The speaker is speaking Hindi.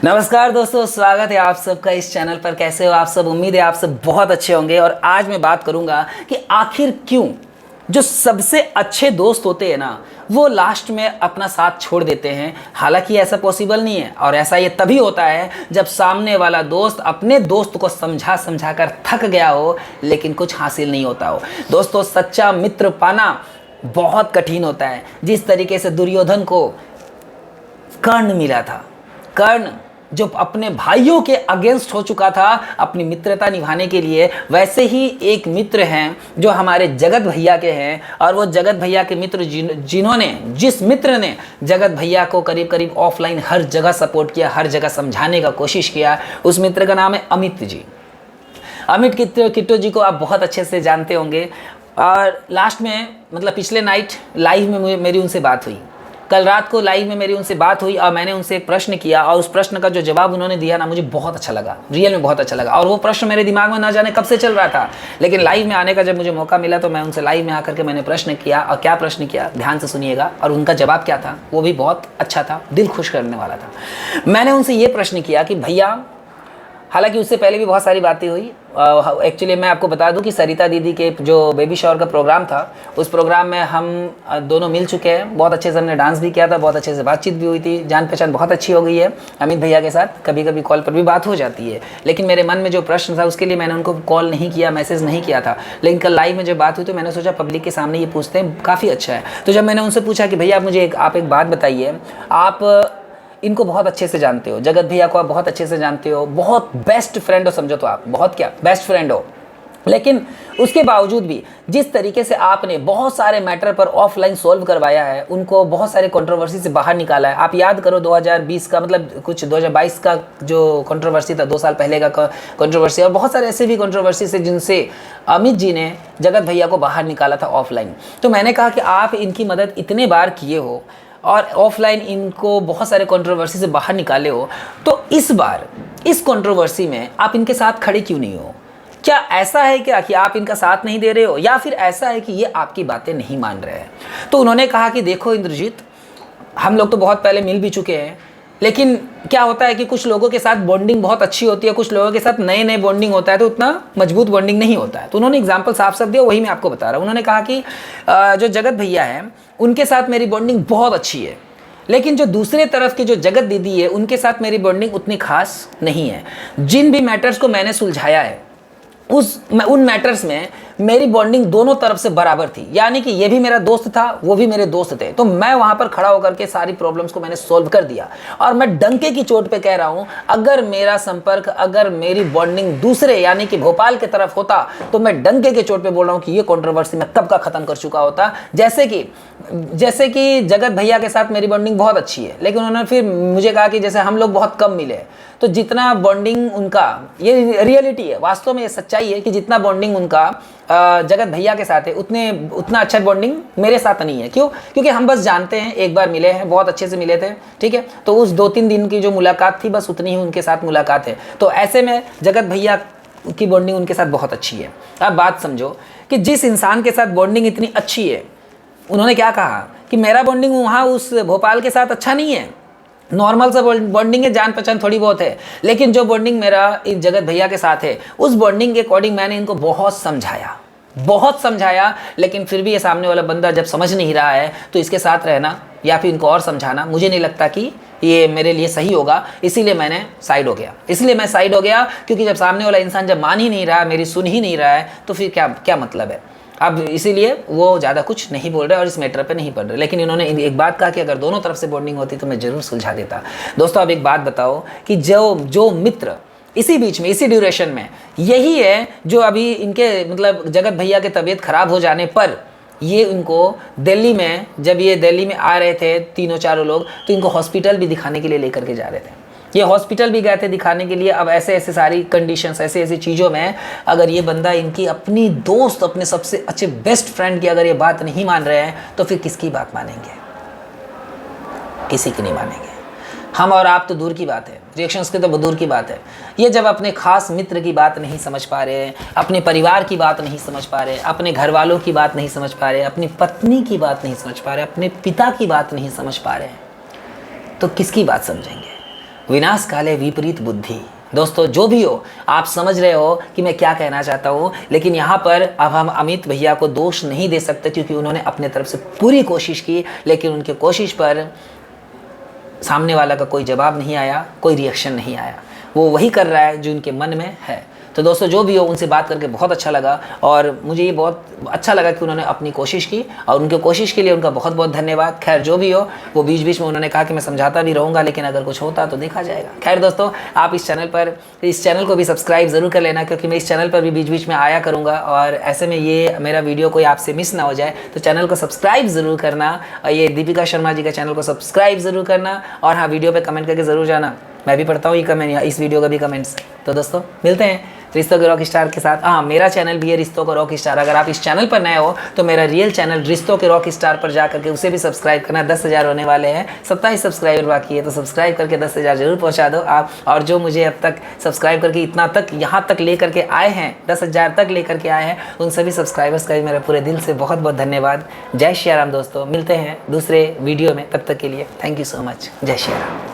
नमस्कार दोस्तों, स्वागत है आप सबका इस चैनल पर। कैसे हो आप सब? उम्मीद है आप सब बहुत अच्छे होंगे। और आज मैं बात करूंगा कि आखिर क्यों जो सबसे अच्छे दोस्त होते हैं ना, वो लास्ट में अपना साथ छोड़ देते हैं। हालांकि ऐसा पॉसिबल नहीं है, और ऐसा ये तभी होता है जब सामने वाला दोस्त अपने दोस्त को समझा समझा कर थक गया हो, लेकिन कुछ हासिल नहीं होता हो। दोस्तों, सच्चा मित्र पाना बहुत कठिन होता है। जिस तरीके से दुर्योधन को कर्ण मिला था, कर्ण जो अपने भाइयों के अगेंस्ट हो चुका था अपनी मित्रता निभाने के लिए, वैसे ही एक मित्र हैं जो हमारे जगत भैया के हैं। और वो जगत भैया के मित्र जिस मित्र ने जगत भैया को करीब करीब ऑफलाइन हर जगह सपोर्ट किया, हर जगह समझाने का कोशिश किया, उस मित्र का नाम है अमित जी। अमित किट्टो जी को आप बहुत अच्छे से जानते होंगे। और लास्ट में मतलब पिछले नाइट लाइव में मेरी उनसे बात हुई, कल रात को लाइव में मेरी उनसे बात हुई, और मैंने उनसे एक प्रश्न किया, और उस प्रश्न का जो जवाब उन्होंने दिया ना, मुझे बहुत अच्छा लगा, रियल में बहुत अच्छा लगा। और वो प्रश्न मेरे दिमाग में ना जाने कब से चल रहा था, लेकिन लाइव में आने का जब मुझे मौका मिला तो मैं उनसे लाइव में आकर के मैंने प्रश्न किया। और क्या प्रश्न किया, ध्यान से सुनिएगा। और उनका जवाब क्या था, वो भी बहुत अच्छा था, दिल खुश करने वाला था। मैंने उनसे ये प्रश्न किया कि भैया, हालांकि उससे पहले भी बहुत सारी बातें हुई। एक्चुअली मैं आपको बता दूं कि सरिता दीदी के जो बेबी शावर का प्रोग्राम था, उस प्रोग्राम में हम दोनों मिल चुके हैं। बहुत अच्छे से हमने डांस भी किया था, बहुत अच्छे से बातचीत भी हुई थी, जान पहचान बहुत अच्छी हो गई है अमित भैया के साथ। कभी कभी कॉल पर भी बात हो जाती है, लेकिन मेरे मन में जो प्रश्न था उसके लिए मैंने उनको कॉल नहीं किया, मैसेज नहीं किया था। लेकिन कल लाइव में जब बात हुई तो मैंने सोचा पब्लिक के सामने ये पूछते हैं, काफ़ी अच्छा है। तो जब मैंने उनसे पूछा कि भैया आप मुझे एक बात बताइए, आप इनको बहुत अच्छे से जानते हो, जगत भैया को आप बहुत अच्छे से जानते हो, बहुत बेस्ट फ्रेंड हो, समझो तो आप बहुत क्या बेस्ट फ्रेंड हो, लेकिन उसके बावजूद भी जिस तरीके से आपने बहुत सारे मैटर पर ऑफलाइन सॉल्व करवाया है, उनको बहुत सारे कंट्रोवर्सी से बाहर निकाला है। आप याद करो 2020 का, मतलब कुछ 2022 का जो कंट्रोवर्सी था, 2 साल पहले का कंट्रोवर्सी, और बहुत सारे ऐसे भी कंट्रोवर्सी से जिनसे अमित जी ने जगत भैया को बाहर निकाला था ऑफलाइन। तो मैंने कहा कि आप इनकी मदद इतने बार किए हो और ऑफलाइन इनको बहुत सारे कंट्रोवर्सी से बाहर निकाले हो, तो इस बार इस कंट्रोवर्सी में आप इनके साथ खड़े क्यों नहीं हो? क्या ऐसा है क्या कि आप इनका साथ नहीं दे रहे हो, या फिर ऐसा है कि ये आपकी बातें नहीं मान रहे हैं? तो उन्होंने कहा कि देखो इंद्रजीत, हम लोग तो बहुत पहले मिल भी चुके हैं, लेकिन क्या होता है कि कुछ लोगों के साथ बॉन्डिंग बहुत अच्छी होती है, कुछ लोगों के साथ नए नए बॉन्डिंग होता है, तो उतना मजबूत बॉन्डिंग नहीं होता है। तो उन्होंने एग्जांपल साफ साफ दिया, वही मैं आपको बता रहा हूँ। उन्होंने कहा कि जो जगत भैया हैं उनके साथ मेरी बॉन्डिंग बहुत अच्छी है, लेकिन जो दूसरे तरफ की जो जगत दीदी है उनके साथ मेरी बॉन्डिंग उतनी खास नहीं है। जिन भी मैटर्स को मैंने सुलझाया है उन मैटर्स में मेरी बॉन्डिंग दोनों तरफ से बराबर थी, यानी कि ये भी मेरा दोस्त था, वो भी मेरे दोस्त थे। तो मैं वहां पर खड़ा होकर के सारी प्रॉब्लम्स को मैंने सॉल्व कर दिया। और मैं डंके की चोट पे कह रहा हूं, अगर मेरा संपर्क, अगर मेरी बॉन्डिंग दूसरे यानी कि भोपाल की तरफ होता, तो मैं डंके की चोट पे बोल रहा हूं कि ये कंट्रोवर्सी मैं कब का खत्म कर चुका होता। जैसे कि जगत भैया के साथ मेरी बॉन्डिंग बहुत अच्छी है, लेकिन उन्होंने फिर मुझे कहा कि जैसे हम लोग बहुत कम मिले, तो जितना बॉन्डिंग उनका, ये रियलिटी है, वास्तव में ये सच्चाई है कि जितना बॉन्डिंग उनका जगत भैया के साथ है, उतना अच्छा बॉन्डिंग मेरे साथ नहीं है। क्यों? क्योंकि हम बस जानते हैं, एक बार मिले हैं, बहुत अच्छे से मिले थे, ठीक है। तो उस 2-3 दिन की जो मुलाकात थी, बस उतनी ही उनके साथ मुलाकात है। तो ऐसे में जगत भैया की बॉन्डिंग उनके साथ बहुत अच्छी है। अब बात समझो कि जिस इंसान के साथ बॉन्डिंग इतनी अच्छी है, उन्होंने क्या कहा कि मेरा बॉन्डिंग वहाँ उस भोपाल के साथ अच्छा नहीं है, नॉर्मल सा बॉन्डिंग है, जान पहचान थोड़ी बहुत है, लेकिन जो बॉन्डिंग मेरा इन जगत भैया के साथ है, उस बॉन्डिंग के अकॉर्डिंग मैंने इनको बहुत समझाया, लेकिन फिर भी ये सामने वाला बंदा जब समझ नहीं रहा है, तो इसके साथ रहना या फिर इनको और समझाना मुझे नहीं लगता कि ये मेरे लिए सही होगा। इसीलिए मैं साइड हो गया, क्योंकि जब सामने वाला इंसान जब मान ही नहीं रहा, मेरी सुन ही नहीं रहा है, तो फिर क्या मतलब है। अब इसीलिए वो ज़्यादा कुछ नहीं बोल रहे और इस मैटर पे नहीं पढ़ रहे। लेकिन इन्होंने एक बात कहा कि अगर दोनों तरफ से बॉन्डिंग होती तो मैं ज़रूर सुलझा देता। दोस्तों, अब एक बात बताओ कि जो मित्र इसी बीच में, इसी ड्यूरेशन में, यही है जो अभी इनके मतलब जगत भैया के तबीयत खराब हो जाने पर ये इनको दिल्ली में, जब ये दिल्ली में आ रहे थे 3-4 लोग, तो इनको हॉस्पिटल भी दिखाने के लिए लेकर के जा रहे थे। ये हॉस्पिटल भी गए थे दिखाने के लिए। अब ऐसे सारी कंडीशंस, ऐसी चीज़ों में अगर ये बंदा इनकी अपनी दोस्त, अपने सबसे अच्छे बेस्ट फ्रेंड की अगर ये बात नहीं मान रहे हैं, तो फिर किसकी बात मानेंगे? किसी की नहीं मानेंगे। हम और आप तो दूर की बात है, रिएक्शंस की तो दूर की बात है। ये जब अपने खास मित्र की बात नहीं समझ पा रहे हैं, अपने परिवार की बात नहीं समझ पा रहे, अपने घर वालों की बात नहीं समझ पा रहे, अपनी पत्नी की बात नहीं समझ पा रहे, अपने पिता की बात नहीं समझ पा रहे, तो किसकी बात समझेंगे? विनाश काले विपरीत बुद्धि। दोस्तों जो भी हो, आप समझ रहे हो कि मैं क्या कहना चाहता हूँ, लेकिन यहाँ पर अब हम अमित भैया को दोष नहीं दे सकते क्योंकि उन्होंने अपने तरफ से पूरी कोशिश की, लेकिन उनकी कोशिश पर सामने वाला का कोई जवाब नहीं आया, कोई रिएक्शन नहीं आया। वो वही कर रहा है जो उनके मन में है। तो दोस्तों जो भी हो, उनसे बात करके बहुत अच्छा लगा और मुझे ये बहुत अच्छा लगा कि उन्होंने अपनी कोशिश की और उनकी कोशिश के लिए उनका बहुत बहुत धन्यवाद। खैर जो भी हो, वो बीच बीच में उन्होंने कहा कि मैं समझाता भी रहूँगा, लेकिन अगर कुछ होता तो देखा जाएगा। खैर दोस्तों, आप इस चैनल को भी सब्सक्राइब ज़रूर कर लेना, क्योंकि मैं इस चैनल पर भी बीच बीच में आया करूँगा और ऐसे में ये मेरा वीडियो कोई आपसे मिस ना हो जाए, तो चैनल को सब्सक्राइब ज़रूर करना और ये दीपिका शर्मा जी का चैनल को सब्सक्राइब ज़रूर करना। और हाँ, वीडियो पे कमेंट करके ज़रूर जाना, मैं भी पढ़ता हूँ ये कमेंट, इस वीडियो का भी कमेंट्स। तो दोस्तों मिलते हैं रिश्तों के रॉक स्टार के साथ। हाँ, मेरा चैनल भी है रिश्तों का रॉक स्टार। अगर आप इस चैनल पर नए हो तो मेरा रियल चैनल रिश्तों के रॉक स्टार पर जा करके उसे भी सब्सक्राइब करना। 10,000 होने वाले हैं, 27 सब्सक्राइबर बाकी है, तो सब्सक्राइब करके 10,000 जरूर पहुंचा दो आप। और जो मुझे अब तक सब्सक्राइब करके इतना तक यहाँ तक ले करके आए हैं, 10,000 तक ले करके आए हैं, उन सभी सब्सक्राइबर्स का भी मेरा पूरे दिल से बहुत बहुत धन्यवाद। जय श्री राम दोस्तों, मिलते हैं दूसरे वीडियो में, तब तक के लिए थैंक यू सो मच। जय श्री राम।